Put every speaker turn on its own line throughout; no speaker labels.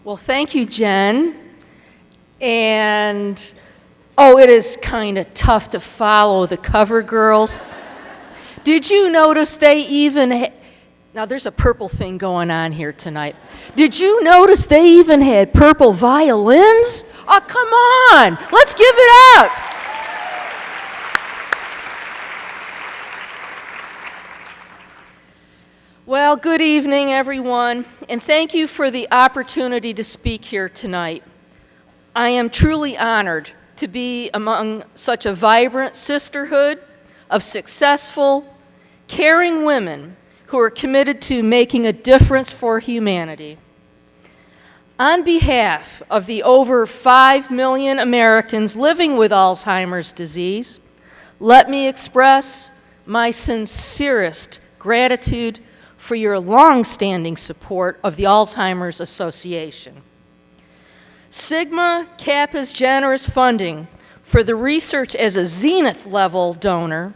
Well, thank you, Jen. And, it is kind of tough to follow the cover girls. Did you notice they even now there's a purple thing going on here tonight. Did you notice they even had purple violins? Oh, come on, let's give it up. Well, good evening, everyone, and thank you for the opportunity to speak here tonight. I am truly honored to be among such a vibrant sisterhood of successful, caring women who are committed to making a difference for humanity. On behalf of the over 5 million Americans living with Alzheimer's disease, let me express my sincerest gratitude for your long-standing support of the Alzheimer's Association. Sigma Kappa's generous funding for the research as a Zenith level donor,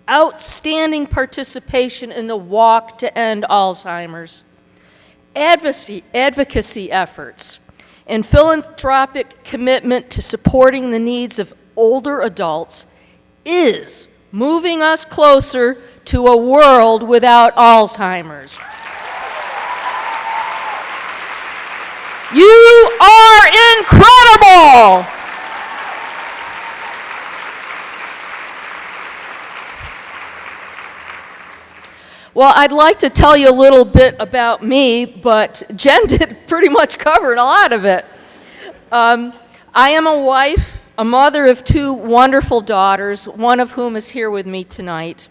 outstanding participation in the walk to end Alzheimer's, advocacy efforts, and philanthropic commitment to supporting the needs of older adults is moving us closer to a world without Alzheimer's. You are incredible! Well, I'd like to tell you a little bit about me, but Jen did pretty much cover a lot of it. I am a wife, a mother of 2 wonderful daughters, one of whom is here with me tonight.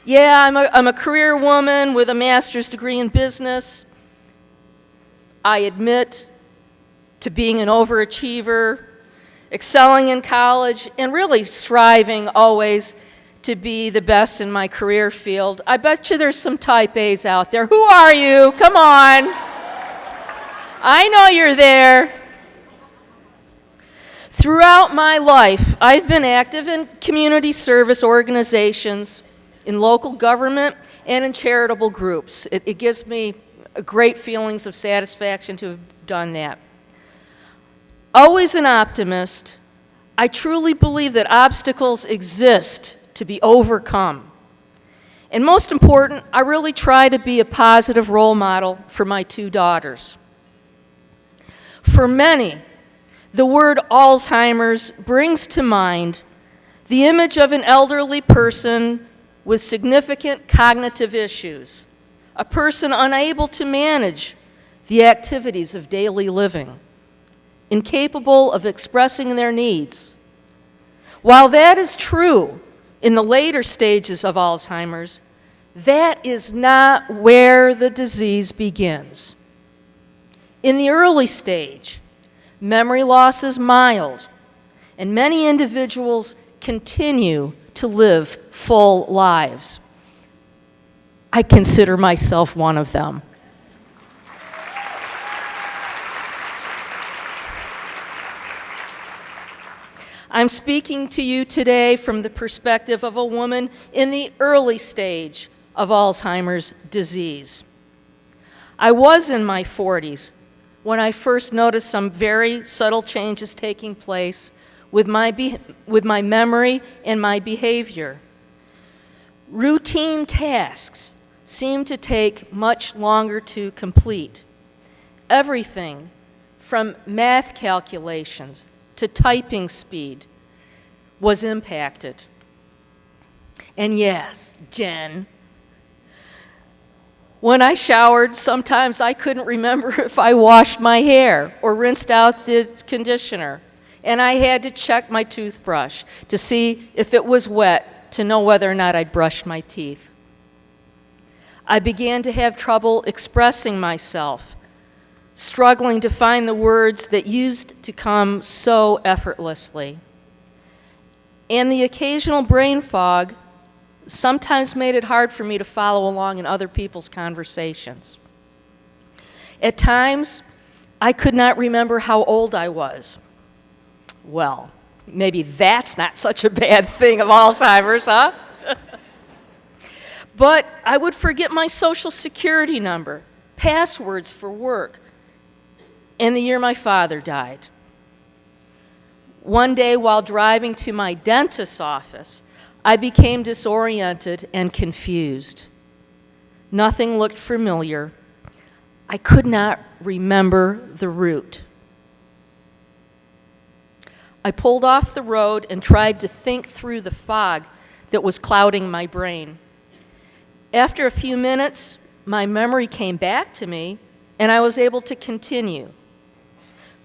Yeah, I'm a career woman with a master's degree in business. I admit to being an overachiever, excelling in college, and really striving always to be the best in my career field. I bet you there's some type A's out there. Who are you? Come on. I know you're there. Throughout my life, I've been active in community service organizations, in local government, and in charitable groups. It gives me great feelings of satisfaction to have done that. Always an optimist, I truly believe that obstacles exist to be overcome. And most important, I really try to be a positive role model for my 2 daughters. For many, the word Alzheimer's brings to mind the image of an elderly person with significant cognitive issues, a person unable to manage the activities of daily living, incapable of expressing their needs. While that is true in the later stages of Alzheimer's, that is not where the disease begins. In the early stage, memory loss is mild, and many individuals continue to live full lives. I consider myself one of them. I'm speaking to you today from the perspective of a woman in the early stage of Alzheimer's disease. I was in my 40s when I first noticed some very subtle changes taking place with my memory and my behavior. Routine tasks seemed to take much longer to complete. Everything from math calculations to typing speed was impacted. And yes, Jen, when I showered, sometimes I couldn't remember if I washed my hair or rinsed out the conditioner. And I had to check my toothbrush to see if it was wet to know whether or not I'd brushed my teeth. I began to have trouble expressing myself, struggling to find the words that used to come so effortlessly. And the occasional brain fog sometimes made it hard for me to follow along in other people's conversations. At times, I could not remember how old I was. Well, maybe that's not such a bad thing of Alzheimer's, huh? But I would forget my social security number, passwords for work, and the year my father died. One day while driving to my dentist's office, I became disoriented and confused. Nothing looked familiar. I could not remember the route. I pulled off the road and tried to think through the fog that was clouding my brain. After a few minutes, my memory came back to me, and I was able to continue.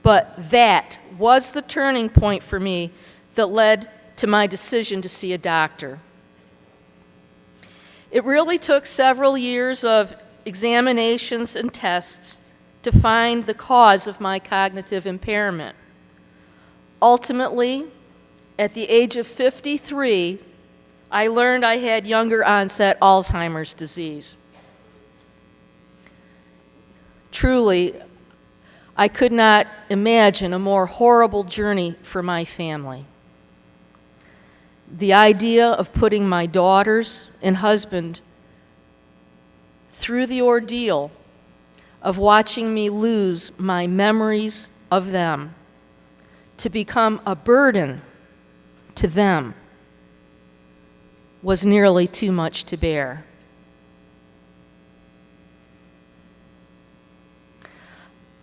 But that was the turning point for me that led to my decision to see a doctor. It really took several years of examinations and tests to find the cause of my cognitive impairment. Ultimately, at the age of 53, I learned I had younger onset Alzheimer's disease. Truly, I could not imagine a more horrible journey for my family. The idea of putting my daughters and husband through the ordeal of watching me lose my memories of them to become a burden to them was nearly too much to bear.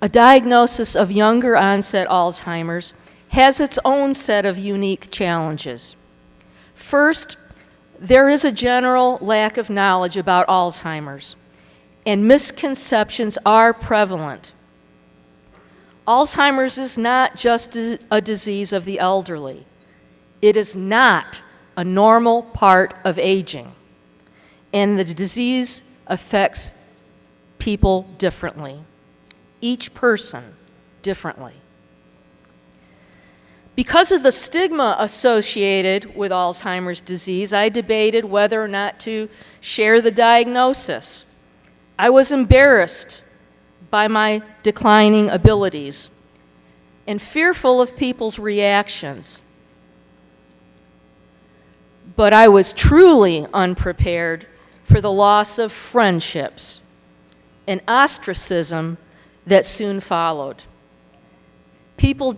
A diagnosis of younger onset Alzheimer's has its own set of unique challenges. First, there is a general lack of knowledge about Alzheimer's, and misconceptions are prevalent. Alzheimer's is not just a disease of the elderly. It is not a normal part of aging, and the disease affects people differently, each person differently. Because of the stigma associated with Alzheimer's disease, I debated whether or not to share the diagnosis. I was embarrassed by my declining abilities and fearful of people's reactions. But I was truly unprepared for the loss of friendships and ostracism that soon followed. People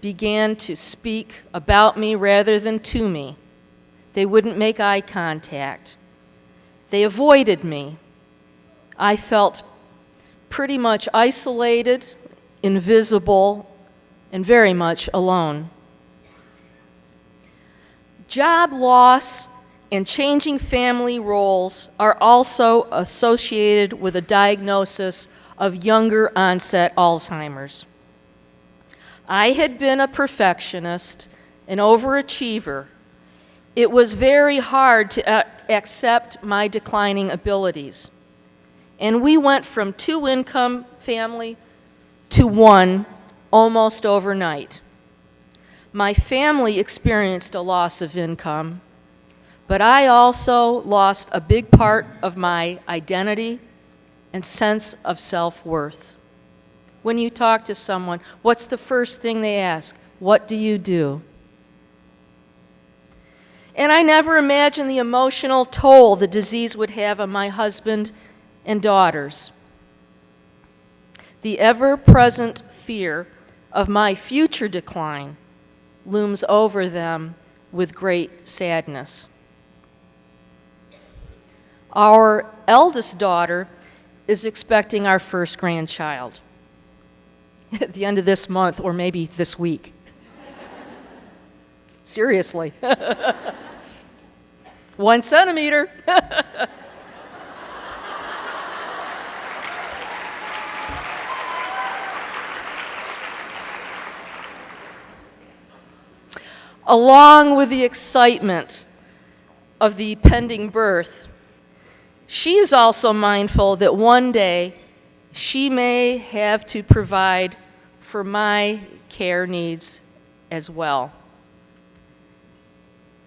began to speak about me rather than to me. They wouldn't make eye contact. They avoided me. I felt pretty much isolated, invisible, and very much alone. Job loss and changing family roles are also associated with a diagnosis of younger onset Alzheimer's. I had been a perfectionist, an overachiever. It was very hard to accept my declining abilities. And we went from 2-income family to 1 almost overnight. My family experienced a loss of income, but I also lost a big part of my identity and sense of self-worth. When you talk to someone, what's the first thing they ask? What do you do? And I never imagined the emotional toll the disease would have on my husband and daughters. The ever-present fear of my future decline looms over them with great sadness. Our eldest daughter is expecting our first grandchild at the end of this month or maybe this week. Seriously. 1 centimeter. Along with the excitement of the pending birth, she is also mindful that one day she may have to provide for my care needs as well.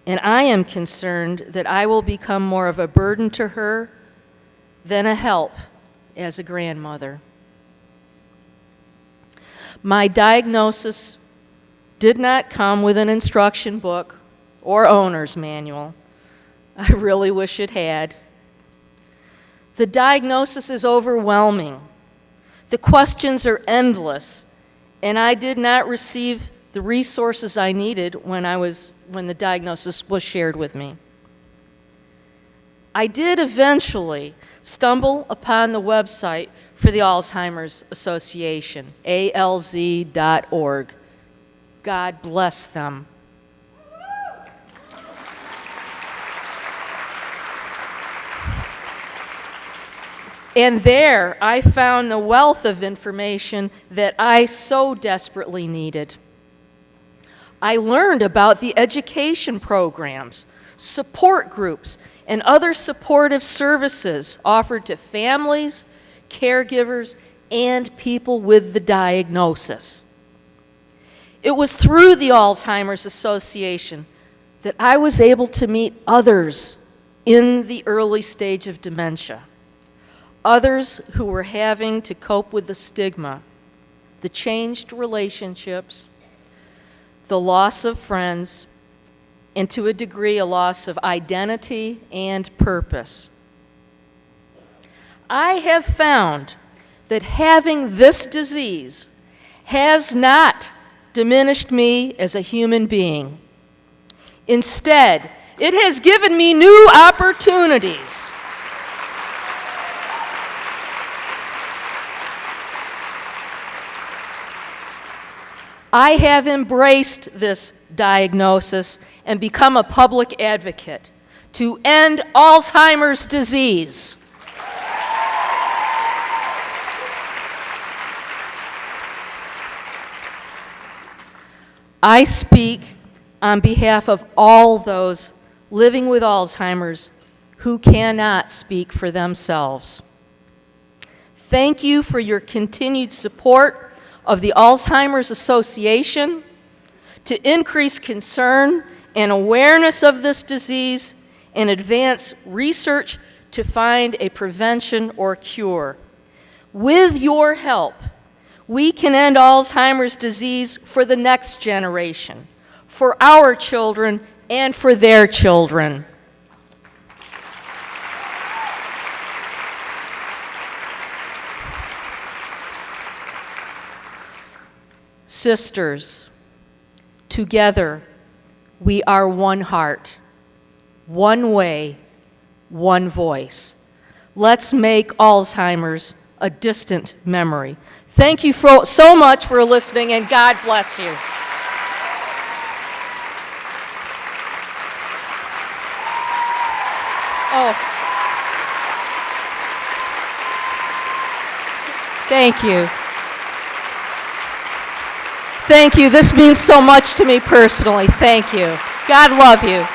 And I am concerned that I will become more of a burden to her than a help as a grandmother. My diagnosis did not come with an instruction book or owner's manual. I really wish it had. The diagnosis is overwhelming. The questions are endless, and I did not receive the resources I needed when the diagnosis was shared with me. I did eventually stumble upon the website for the Alzheimer's Association, alz.org. God bless them. And there I found the wealth of information that I so desperately needed. I learned about the education programs, support groups, and other supportive services offered to families, caregivers, and people with the diagnosis. It was through the Alzheimer's Association that I was able to meet others in the early stage of dementia. Others who were having to cope with the stigma, the changed relationships, the loss of friends, and to a degree, a loss of identity and purpose. I have found that having this disease has not diminished me as a human being. Instead, it has given me new opportunities. I have embraced this diagnosis and become a public advocate to end Alzheimer's disease. I speak on behalf of all those living with Alzheimer's who cannot speak for themselves. Thank you for your continued support of the Alzheimer's Association to increase concern and awareness of this disease and advance research to find a prevention or cure. With your help, we can end Alzheimer's disease for the next generation, for our children, and for their children. Sisters, together we are one heart, one way, one voice. Let's make Alzheimer's a distant memory. Thank you so much for listening, and God bless you. Oh, thank you. Thank you. This means so much to me personally. Thank you. God love you.